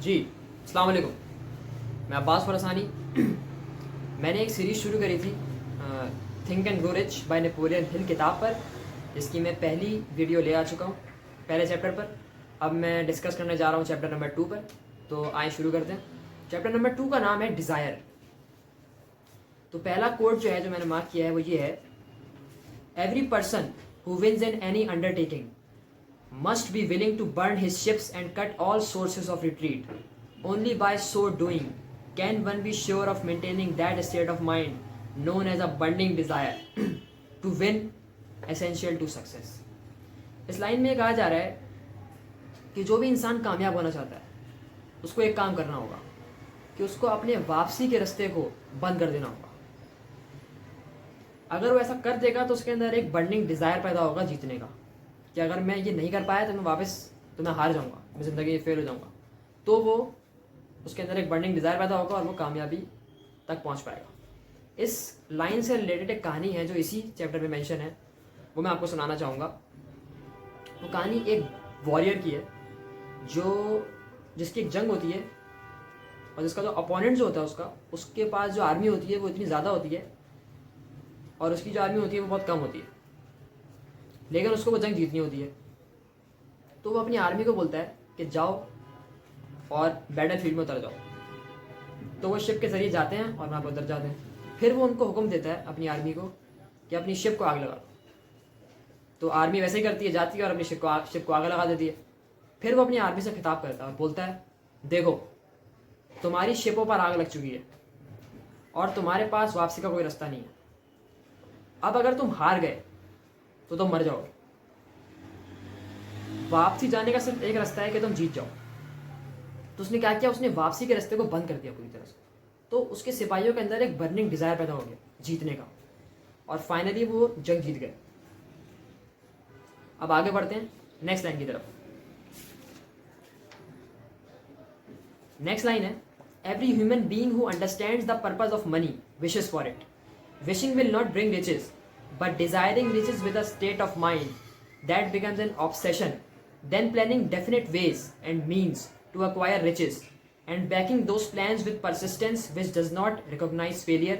जी, अस्सलाम वालेकुम। मैं अब्बास फ़रसानी। मैंने एक सीरीज़ शुरू करी थी think and grow rich by Napoleon Hill किताब पर, जिसकी मैं पहली वीडियो ले आ चुका हूँ पहले चैप्टर पर। अब मैं डिस्कस करने जा रहा हूँ चैप्टर नंबर 2 पर। तो आए शुरू करते हैं। चैप्टर नंबर 2 का नाम है डिज़ायर। तो पहला कोट जो है, जो मैंने मार्क किया है, वो ये है: every person who wins in any undertaking must be willing to burn his ships and cut all sources of retreat. Only by so doing can one be sure of maintaining that state of mind known as a burning desire to win essential to success. इस line में कहा जा रहा है कि जो भी इंसान कामयाब होना चाहता है उसको एक काम करना होगा कि उसको अपने वापसी के रास्ते को बंद कर देना होगा। अगर वो ऐसा कर देगा तो उसके अंदर एक बर्निंग डिज़ायर पैदा होगा जीतने का, कि अगर मैं ये नहीं कर पाया तो मैं हार जाऊंगा, मैं ज़िंदगी में फेल हो जाऊंगा। तो वो उसके अंदर एक बर्निंग डिज़ायर पैदा होगा और वो कामयाबी तक पहुंच पाएगा। इस लाइन से रिलेटेड एक कहानी है जो इसी चैप्टर में मेंशन है, वो मैं आपको सुनाना चाहूँगा। वो कहानी एक वॉरियर की है जिसकी एक जंग होती है और जिसका जो अपोनेंट जो होता है उसके पास जो आर्मी होती है वो इतनी ज़्यादा होती है और उसकी जो आर्मी होती है वो बहुत कम होती है, लेकिन उसको वो जंग जीतनी होती है। तो वो अपनी आर्मी को बोलता है कि जाओ और बैटल फील्ड में उतर जाओ। तो वो शिप के ज़रिए जाते हैं और वहाँ पर उतर जाते हैं। फिर वो उनको हुक्म देता है अपनी आर्मी को कि अपनी शिप को आग लगा दो। तो आर्मी वैसे ही करती है, जाती है और अपनी शिप को आग लगा देती है। फिर वो अपनी आर्मी से खिताब करता है और बोलता है, देखो तुम्हारी शिपों पर आग लग चुकी है और तुम्हारे पास वापसी का कोई रास्ता नहीं है। अब अगर तुम हार गए तो तुम मर जाओगे। वापसी जाने का सिर्फ एक रास्ता है कि तुम जीत जाओ। तो उसने क्या किया, उसने वापसी के रास्ते को बंद कर दिया पूरी तरह से। तो उसके सिपाहियों के अंदर एक बर्निंग डिज़ायर पैदा हो गया जीतने का, और फाइनली वो जंग जीत गए। अब आगे बढ़ते हैं नेक्स्ट लाइन की तरफ। नेक्स्ट लाइन है: every human being who understands the purpose of money wishes for it. Wishing will not bring riches, but desiring riches with a state of mind that becomes an obsession, then planning definite ways and means to acquire riches and backing those plans with persistence which does not recognize failure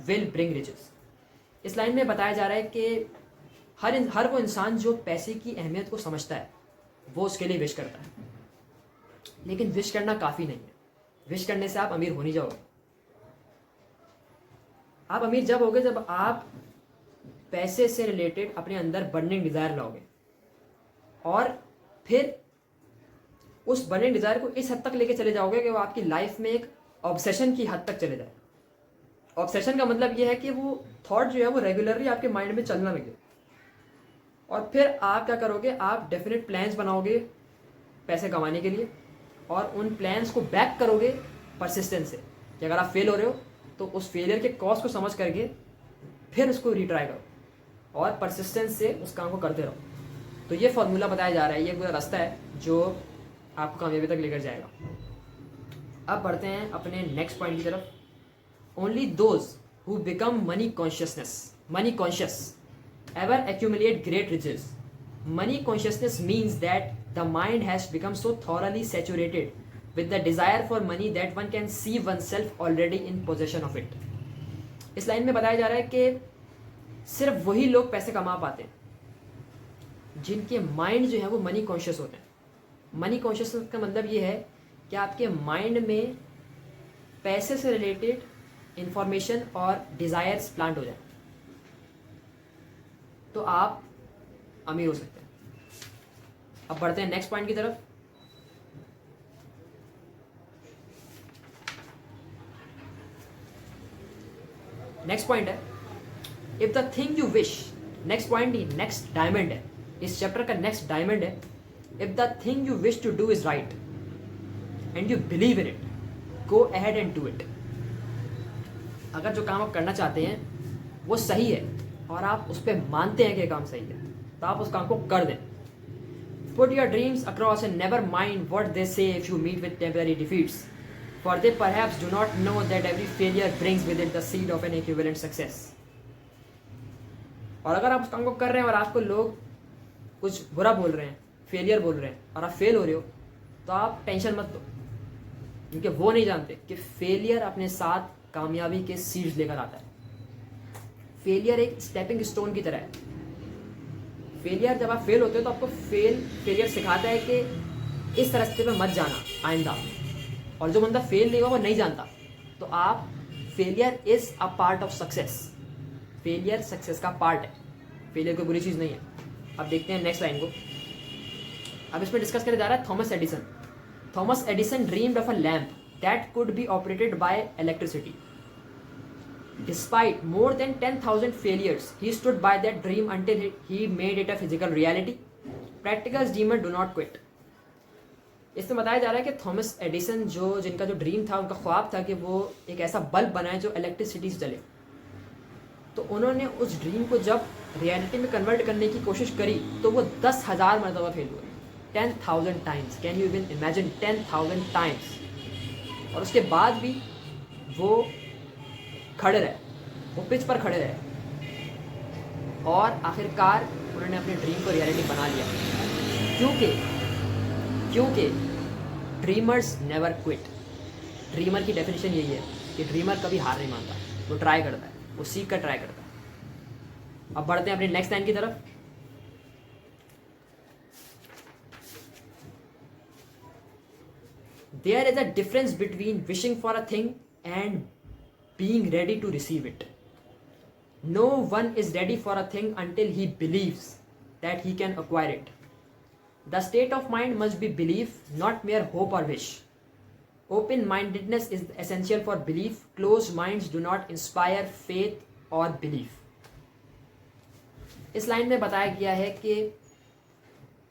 will bring riches. इस line में बताया जा रहा है कि हर वो इंसान जो पैसे की अहमियत को समझता है वो उसके लिए विश करता है, लेकिन विश करना काफ़ी नहीं है। विश करने से आप अमीर हो नहीं जाओगे। आप अमीर जब होगे जब आप पैसे से रिलेटेड अपने अंदर बर्निंग डिज़ायर लाओगे और फिर उस बर्निंग डिज़ायर को इस हद तक लेके चले जाओगे कि वो आपकी लाइफ में एक ऑब्सेशन की हद तक चले जाए। ऑब्सेशन का मतलब ये है कि वो थॉट जो है वो रेगुलरली आपके माइंड में चलना लगे, और फिर आप क्या करोगे, आप डेफिनेट प्लान्स बनाओगे पैसे कमाने के लिए और उन प्लान्स को बैक करोगे परसिस्टेंस से, कि अगर आप फेल हो रहे हो तो उस फेलियर के कॉज को समझ करके फिर उसको रीट्राई करो और परसिस्टेंस से उस काम को करते रहो। तो ये फॉर्मूला बताया जा रहा है, ये पूरा रास्ता है जो आपको कामयाबी तक लेकर जाएगा। अब बढ़ते हैं अपने नेक्स्ट पॉइंट की तरफ। Only those who become money conscious ever accumulate great riches. Money consciousness means that the mind has become so thoroughly saturated with the desire for money that one can see oneself already in possession of it. इस line में बताया जा रहा है कि सिर्फ वही लोग पैसे कमा पाते हैं जिनके माइंड जो है वो मनी कॉन्शियस होते हैं। मनी कॉन्शियस का मतलब ये है कि आपके माइंड में पैसे से रिलेटेड इंफॉर्मेशन और डिज़ायर्स प्लांट हो जाए तो आप अमीर हो सकते हैं। अब बढ़ते हैं नेक्स्ट पॉइंट की तरफ। नेक्स्ट पॉइंट है, if the thing you wish. Next point ही नेक्स्ट डायमंड है, इस चैप्टर का नेक्स्ट डायमंड है। If the thing you wish to do is right and you believe in it, go ahead and do it. अगर जो काम आप करना चाहते हैं वो सही है और आप उस पर मानते हैं कि काम सही है, तो आप उस काम को कर दें। Put your dreams across and never mind what they say if you meet with temporary defeats, for they perhaps do not know that every failure brings with it the seed of an equivalent success. और अगर आप उस काम को कर रहे हैं और आपको लोग कुछ बुरा बोल रहे हैं, फेलियर बोल रहे हैं और आप फेल हो रहे हो, तो आप टेंशन मत लो, क्योंकि वो नहीं जानते कि फेलियर अपने साथ कामयाबी के सीड्स लेकर आता है। फेलियर एक स्टेपिंग स्टोन की तरह है। फेलियर, जब आप फेल होते हो तो आपको फेलियर सिखाता है कि इस रास्ते पे मत जाना आइंदा। और जो बंदा फेल नहीं हुआ वो नहीं जानता। तो आप, failure is a part of success. Failure success का पार्ट है, फेलियर कोई बुरी चीज़ नहीं है। अब देखते हैं नेक्स्ट लाइन को। अब इसमें डिस्कस करने जा रहा है Thomas Edison. Thomas Edison dreamed of a lamp that could be operated by electricity. Despite more than 10,000 failures, he stood by that dream until he made it a physical reality. Practical dreamers do not quit. इसमें बताया जा रहा है कि Thomas Edison जिनका जो dream था, उनका ख्वाब था कि वो एक ऐसा बल्ब बनाए जो इलेक्ट्रिसिटी से चले। तो उन्होंने उस ड्रीम को जब रियलिटी में कन्वर्ट करने की कोशिश करी तो वो 10,000 मरतबा फेल हुए। 10,000 times. Can you even imagine 10,000 times? और उसके बाद भी वो खड़े रहे, वो पिच पर खड़े रहे और आखिरकार उन्होंने अपने ड्रीम को रियलिटी बना लिया। क्योंकि ड्रीमर्स नेवर क्विट। ड्रीमर की डेफिनेशन यही है कि ड्रीमर कभी हार नहीं मानता, वो ट्राई करता है, वो सीख कर ट्राई करता है। अब बढ़ते हैं अपनी नेक्स्ट लाइन की तरफ। There is a difference between wishing for a thing and being ready to receive it. No one is ready for a thing until he believes that he can acquire it. The state of mind must be belief, not mere hope or wish. Open-mindedness is essential for belief. Closed minds do not inspire faith or belief. इस line में बताया गया है कि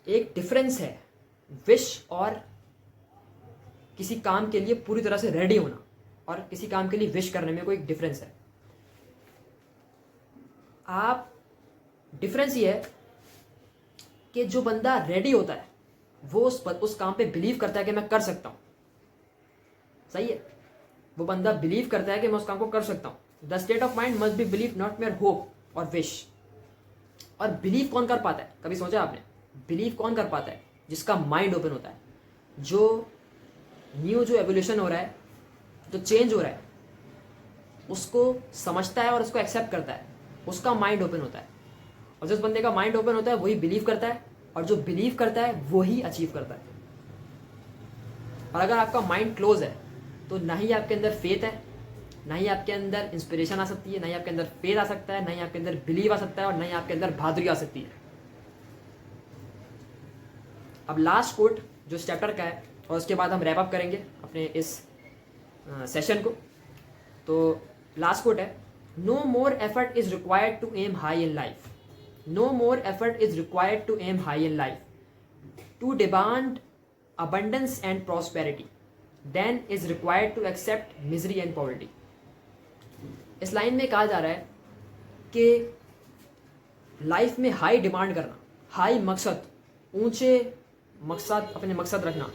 एक difference है wish और किसी काम के लिए पूरी तरह से रेडी होना और किसी काम के लिए विश करने में कोई डिफरेंस है। आप, डिफरेंस ये है कि जो बंदा रेडी होता है वो उस काम पे बिलीव करता है कि मैं कर सकता हूं। सही है, वो बंदा बिलीव करता है कि मैं उस काम को कर सकता हूं। The state of mind must be believe, not mayor hope और विश। और बिलीव कौन कर पाता है, कभी सोचा आपने? बिलीव कौन कर पाता है? जिसका माइंड ओपन होता है, जो एवोल्यूशन हो रहा है, जो चेंज हो रहा है उसको समझता है और उसको एक्सेप्ट करता है, उसका माइंड ओपन होता है। और जिस बंदे का माइंड ओपन होता है वही बिलीव करता है, और जो बिलीव करता है वही अचीव करता है। और अगर आपका माइंड क्लोज है तो ना ही आपके अंदर फेथ है, ना ही आपके अंदर इंस्पिरेशन आ सकती है, ना ही आपके अंदर फेथ आ सकता है, ना ही आपके अंदर बिलीव आ सकता है, और ना ही आपके अंदर बहादुरी आ सकती है। अब लास्ट कोट जो इस चैप्टर का है, और उसके बाद हम रैप अप करेंगे अपने इस सेशन को। तो लास्ट कोट है, no more effort is required to aim high in life. No more effort is required to aim high in life to demand abundance and prosperity then is required to accept misery and poverty. इस line में कहा जा रहा है कि life में high demand करना, high मकसद, ऊंचे मकसद, अपने मकसद रखना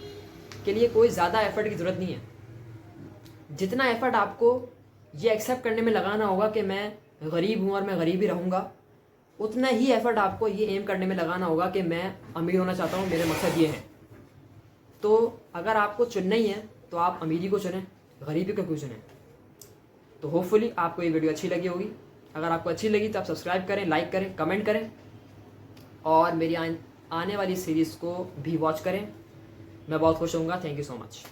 के लिए कोई ज़्यादा एफर्ट की ज़रूरत नहीं है। जितना एफर्ट आपको ये एक्सेप्ट करने में लगाना होगा कि मैं गरीब हूँ और मैं गरीब ही रहूँगा, उतना ही एफर्ट आपको ये एम करने में लगाना होगा कि मैं अमीर होना चाहता हूँ, मेरे मकसद ये हैं। तो अगर आपको चुनना ही है तो आप अमीरी को चुनें, गरीबी को क्यों चुनें। तो होपफुली आपको ये वीडियो अच्छी लगी होगी। अगर आपको अच्छी लगी तो आप सब्सक्राइब करें, लाइक करें, कमेंट करें, और मेरी आने वाली सीरीज़ को भी वॉच करें। मैं बहुत खुश होऊंगा। Thank you so much.